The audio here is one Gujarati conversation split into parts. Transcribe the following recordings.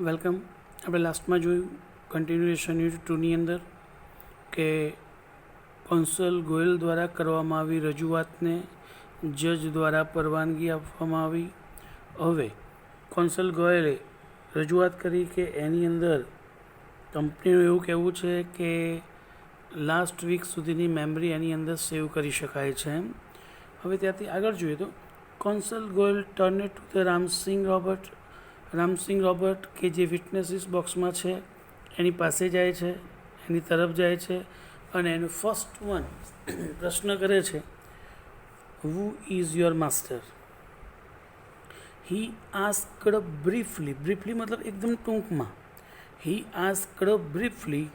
વેલકમ. આપણે લાસ્ટમાં જોયું કન્ટિન્યુએશન યુનિટ 2ની અંદર કે કોન્સલ ગોયલ દ્વારા કરવામાં આવી રજૂઆતને જજ દ્વારા પરવાનગી આપવામાં આવી. હવે કોન્સલ ગોયલે રજૂઆત કરી કે એની અંદર કંપનીનું એવું કહેવું છે કે લાસ્ટ વીક સુધીની મેમરી એની અંદર સેવ કરી શકાય છે. હવે ત્યાંથી આગળ જોઈએ તો counsel Goyal turn to the Ramsingh Robert કે જે વિટનેસીસ બોક્સમાં છે એની પાસે જાય છે, એની તરફ જાય છે અને એનું ફર્સ્ટ વન પ્રશ્ન કરે છે, who is your master? He asked briefly મતલબ એકદમ ટૂંકમાં. હી આસ્કડ બ્રીફલી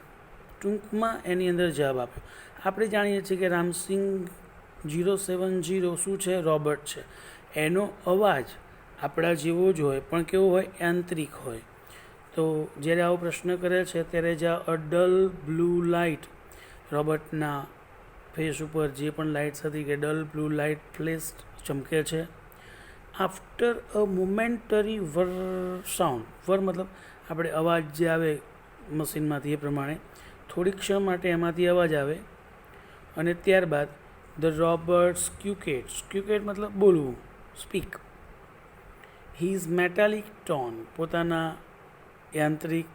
ટૂંકમાં એની અંદર જવાબ આપ્યો. આપણે જાણીએ છીએ કે રામસિંગ 070 શું છે? રોબર્ટ છે. એનો અવાજ આપણા જેવો જ હોય પણ કેવો હોય? યાંત્રિક હોય. તો જ્યારે આવો પ્રશ્ન કરે છે ત્યારે જ્યાં અ ડલ બ્લુ લાઇટ રોબર્ટના ફેસ ઉપર જે પણ લાઇટ્સ હતી કે ડલ બ્લુ લાઇટ ફ્લેશ ચમકે છે. આફ્ટર અ મોમેન્ટરી વર મતલબ આપણે અવાજ જે આવે મશીનમાંથી એ પ્રમાણે થોડીક ક્ષણ માટે એમાંથી અવાજ આવે અને ત્યારબાદ ધ રોબર્ટ સ્ક્યુકેટ મતલબ બોલવું, સ્પીક. હીઝ મેટાલિક ટોન પોતાના યાંત્રિક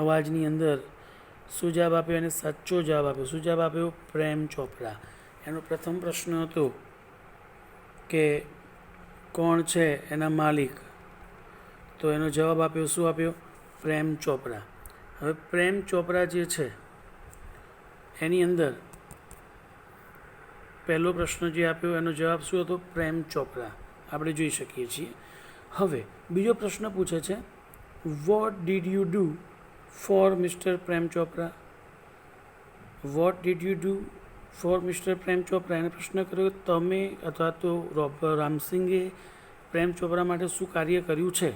અવાજની અંદર શું જવાબ આપ્યો? એને સાચો જવાબ આપ્યો. શું જવાબ આપ્યો? પ્રેમ ચોપરા. એનો પ્રથમ પ્રશ્ન હતો કે કોણ છે એના માલિક, તો એનો જવાબ આપ્યો. શું આપ્યો? પ્રેમ ચોપરા. હવે પ્રેમ ચોપરા જે છે એની અંદર પહેલો પ્રશ્ન જે આપ્યો એનો જવાબ શું હતો? પ્રેમ ચોપરા. આપણે જોઈ શકીએ છીએ. હવે બીજો પ્રશ્ન પૂછે છે, what did you do for mister Prem Chopra? What did you do for mister Prem Chopra? એને પ્રશ્ન કર્યો તમે અથવા તો રામસિંગે પ્રેમ ચોપરા માટે શું કાર્ય કર્યું છે?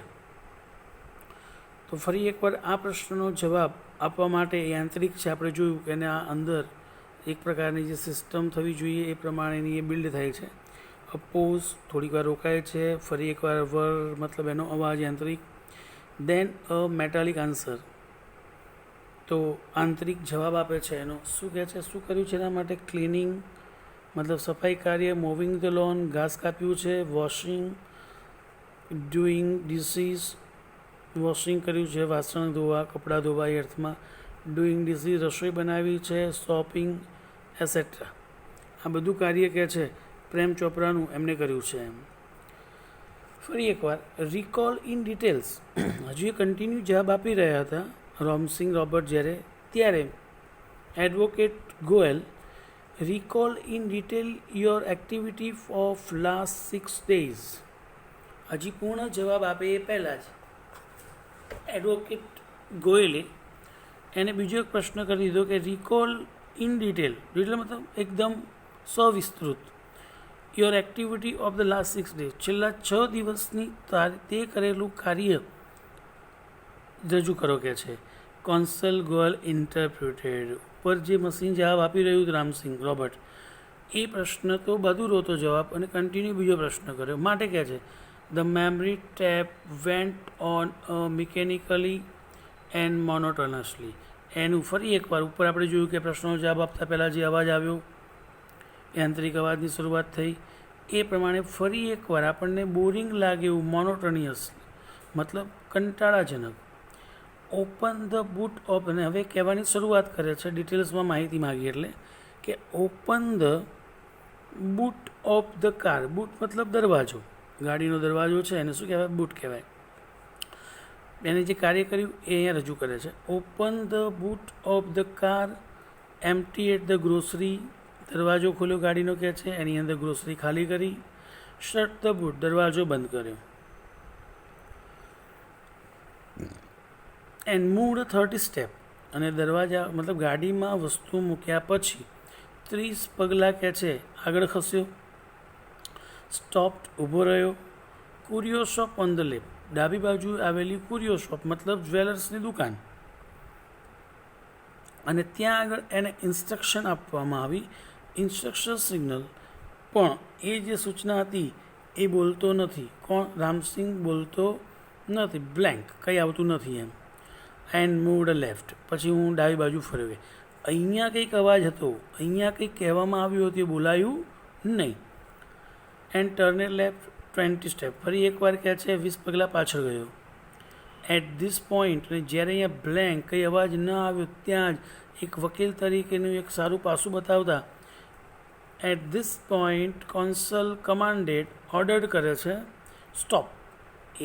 તો ફરી એકવાર આ પ્રશ્નનો જવાબ આપવા માટે યાંત્રિક છે. આપણે જોયું કે એના અંદર એક પ્રકારની જે સિસ્ટમ થવી જોઈએ એ પ્રમાણેની એ બિલ્ડ થાય છે. અપોઝ થોડીક વાર રોકાય છે, ફરી એકવાર વર મતલબ એનો અવાજ યાંત્રિક, દેન અ મેટાલિક આન્સર. તો આંતરિક જવાબ આપે છે એનો શું કહે છે? શું કર્યું છે એના માટે? ક્લિનિંગ મતલબ સફાઈ કાર્ય, મૂવિંગ ધ લોન ઘાસ કાપ્યું છે, વોશિંગ, ડુઈંગ ડિસીઝ વોશિંગ કર્યું છે, વાસણ ધોવા, કપડાં ધોવા એ અર્થમાં, ડુઈંગ ડિસીઝ રસોઈ બનાવી છે, શોપિંગ એસેટ્રા. આ બધું કાર્ય કે છે પ્રેમ ચોપરાનું એમને કર્યું છે. એમ ફરી એકવાર રિકોલ ઇન ડિટેલ્સ. હજુ એ કન્ટિન્યુ જવાબ આપી રહ્યા હતા રામસિંગ રોબર્ટ જ્યારે, ત્યારે advocate Goyal recall in detail your activity of last 6 days. હજી પૂર્ણ જવાબ આપે એ પહેલાં જ એડવોકેટ ગોયલે એને બીજો એક પ્રશ્ન કરી દીધો કે રિકોલ ઇન ડિટેલ મતલબ એકદમ સવિસ્તૃત your activity of the last 6 days, છેલ્લા 6 દિવસની તે કરેલું કાર્ય રજૂ કરો કે છે. કોન્સલ ગોયલ ઇન્ટરપ્રિટેડ ઉપર જે મશીન જવાબ આપી રહ્યું હતું રામસિંગ રોબર્ટ એ પ્રશ્ન તો બધું રોતો જવાબ અને કન્ટિન્યુ બીજો પ્રશ્ન કર્યો માટે કહે છે the memory tape went on mechanically and monotonously. એનું ફરી એકવાર ઉપર આપણે જોયું કે પ્રશ્નનો જવાબ આપતા પહેલાં જે અવાજ આવ્યો યાંત્રિક અવાજની શરૂઆત થઈ એ પ્રમાણે ફરી એકવાર આપણને બોરિંગ લાગે એવું મોનોટોનિયસ મતલબ કંટાળાજનક. ઓપન ધ બૂટ ઓફ, અને હવે કહેવાની શરૂઆત કરે છે ડિટેલ્સમાં માહિતી માગી એટલે કે open the boot of the car. Boot મતલબ દરવાજો, ગાડીનો દરવાજો છે એને શું કહેવાય? બૂટ કહેવાય. એને જે કાર્ય કર્યું એ અહીંયા રજૂ કરે છે. Open the boot of the car, empty at the grocery. દરવાજો ખોલ્યો ગાડીનો કહે છે, એની અંદર ગ્રોસરી ખાલી કરી. શટ ધ બૂટ, દરવાજો બંધ કર્યો. એન્ડ મૂવ્ડ 30 સ્ટેપ, અને દરવાજા મતલબ ગાડીમાં વસ્તુ મૂક્યા પછી 30 પગલાં કહે છે આગળ ખસ્યો. સ્ટોપ્ડ, ઊભો રહ્યો. કુરિયો શોપ ઓન ધ લેફ્ટ, ડાબી બાજુ આવેલી કુરિયો શોપ મતલબ જ્વેલર્સની દુકાન, અને ત્યાં આગળ એને ઇન્સ્ટ્રક્શન આપવામાં આવી. ઇન્સ્ટ્રક્શન સિગ્નલ, પણ એ જે સૂચના હતી એ એ બોલતો નથી. કોણ? રામસિંગ બોલતો નથી. બ્લેન્ક, કંઈ આવતું નથી એમ. એન્ડ મૂવડ લેફ્ટ, પછી હું ડાબી બાજુ ફર્યો. અહીંયા કંઈક અવાજ હતો, અહીંયા કંઈક કહેવામાં આવ્યું હતું, એ બોલાયું નહીં. એન્ડ ટર્ન લેફ્ટ 20 સ્ટેપ, ફરી એકવાર કહે છે 20 પગલાં પાછળ ગયો. એટ ધીસ પોઈન્ટ, અને જ્યારે અહીંયા બ્લેન્ક, કંઈ અવાજ ન આવ્યો, ત્યાં જ એક વકીલ તરીકેનું એક સારું પાસું બતાવતા at this point counsel commanded, order કરે છે સ્ટોપ.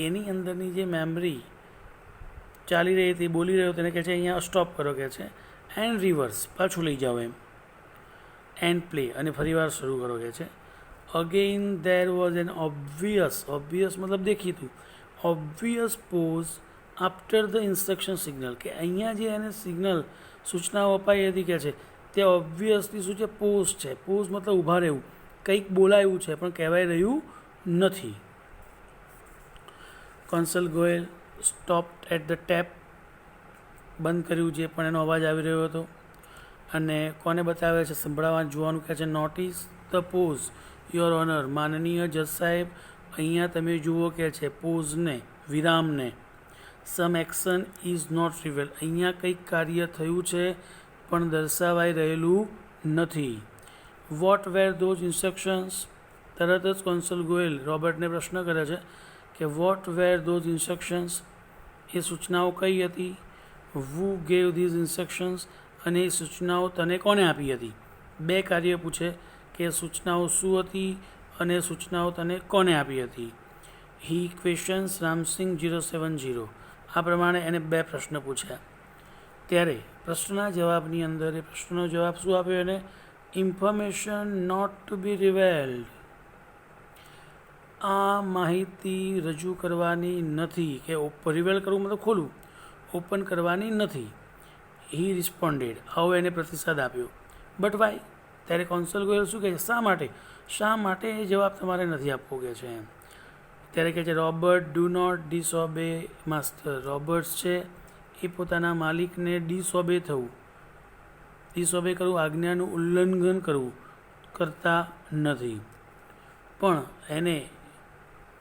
એની અંદરની જે મેમરી ચાલી રહી હતી, બોલી રહ્યો તેને કહે છે અહીંયા સ્ટોપ કરો, કહે છે. એન્ડ રિવર્સ, પાછું લઈ જાઓ એમ. એન્ડ પ્લે, અને ફરીવાર શરૂ કરો, કહે છે. Again there was an obvious મતલબ દેખીતું, obvious pause after the instruction signal, કે અહીંયા જે એને સિગ્નલ સૂચનાઓ અપાઈ હતી કે છે તે ઓબ્વિયસલી શું છે? પોઝ છે. પોઝ મતલબ ઊભા રહેવું, કંઈક બોલાયું છે પણ કહેવાય રહ્યું નથી. Counsel Goyal stopped at the tape, બંધ કર્યું જે પણ એનો અવાજ આવી રહ્યો હતો. અને કોને બતાવે છે? સંભળાવવાનું, જોવાનું કહે છે. Notice the pause your honour, માનનીય જજ સાહેબ, અહીંયા તમે જુઓ કે છે પોઝને, વિરામને. Some action is not reveal, અહીંયા કંઈક કાર્ય થયું છે પણ દર્શાવાઈ રહેલું નથી. વોટ વેર ધોઝ ઇન્સ્ટ્રક્શન્સ, તરત જ કોન્સલ ગોયલ રોબર્ટને પ્રશ્ન કરે છે કે વોટ વેર ધોઝ ઇન્સ્ટ્રક્શન્સ, એ સૂચનાઓ કઈ હતી. વુ ગેવ ધીઝ ઇન્સ્ટ્રક્શન્સ, અને એ સૂચનાઓ તને કોને આપી હતી. બે કાર્ય પૂછે કે સૂચનાઓ શું હતી અને સૂચનાઓ તને કોને આપી હતી. હી ક્વેશ્ચન્સ રામસિંગ 070, આ પ્રમાણે એને બે પ્રશ્ન પૂછ્યા. ત્યારે પ્રશ્નના જવાબની અંદર એ પ્રશ્નનો જવાબ શું આપ્યો એને? ઇન્ફોર્મેશન નોટ ટુ બી રિવેલ્ડ, આ માહિતી રજૂ કરવાની નથી, કે રિવેલ કરવું મતલબ ખોલવું, ઓપન કરવાની નથી. હી રિસ્પોન્ડેડ, આવો એને પ્રતિસાદ આપ્યો. બટ વાય, ત્યારે કોન્સલ ગોયલ શું કહે છે? શા માટે એ જવાબ તમારે નથી આપવો, કે છે એમ. ત્યારે કહે છે Robert do not disobey master, robots છે એ પોતાના માલિકને ડિસઓબે કરવું, આજ્ઞાનું ઉલ્લંઘન કરતા નથી. પણ એને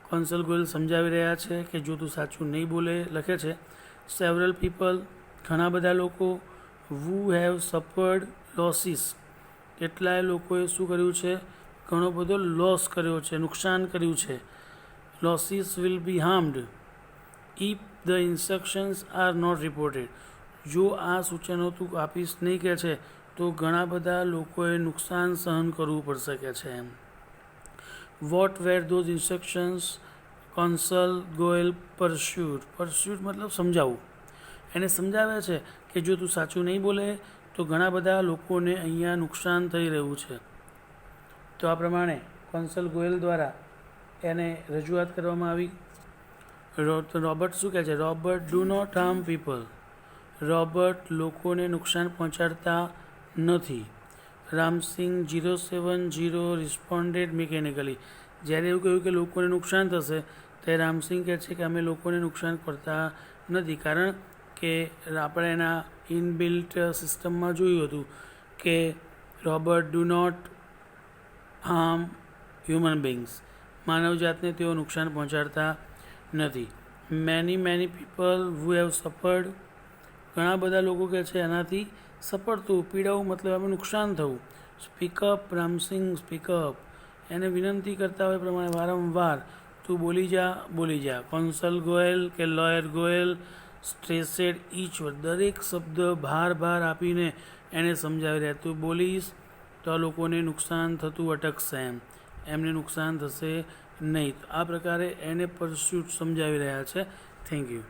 કોન્સલ ગોયલ સમજાવી રહ્યા છે કે જો તું સાચું નહીં બોલે, લખે છે સેવરલ પીપલ, ઘણા બધા લોકો, વુ હેવ સફર્ડ લોસીસ, કેટલાય લોકોએ શું કર્યું છે? ઘણો બધો લોસ કર્યો છે, નુકસાન કર્યું છે. Losses will be harmed if the instructions are not reported, જો આ સૂચનો તું આપીશ નહીં કે છે તો ઘણા બધા લોકોએ નુકસાન સહન કરવું પડશે, કે છે એમ. What were those instructions, consul goal pursuit મતલબ સમજાવવું. એને સમજાવે છે કે જો તું સાચું નહીં બોલે તો ઘણા બધા લોકોને અહીંયા નુકસાન થઈ રહ્યું છે. તો આ પ્રમાણે કોન્સલ ગોયલ દ્વારા એને રજૂઆત કરવામાં આવી. રોબર્ટ શું કહે છે? Robert do not harm people, Robert લોકોને નુકસાન પહોંચાડતા નથી. રામસિંગ 070 રિસ્પોન્ડેડ મિકેનિકલી, જ્યારે એવું કહ્યું કે લોકોને નુકસાન થશે ત્યારે રામસિંગ કહે છે કે અમે લોકોને નુકસાન કરતા નથી, કારણ કે આપણે એના ઇનબિલ્ટ સિસ્ટમમાં જોયું હતું કે robot do not harm human beings, માનવજાતને તેઓ નુકસાન પહોંચાડતા નથી. Many people who have suffered, ઘણા બધા લોકો કહે છે એનાથી સફળ થવું, પીડાવું મતલબ એમાં નુકસાન થવું. સ્પીકઅપ રામસિંગ, સ્પીકઅપ, એને વિનંતી કરતા હોય પ્રમાણે વારંવાર તું બોલી જા. કોન્સલ ગોયલ કે લોયર ગોયલ સ્ટ્રેસેડ ઈચ વર્ડ, દરેક શબ્દ ભાર આપીને એને સમજાવી રહ્યા, તું બોલીશ તો આ લોકોને નુકસાન થતું અટકશે, એમને નુકસાન થશે નહીં. આ પ્રકારે એને પરસ્યુટ સમજાવી રહ્યા છે. Thank you.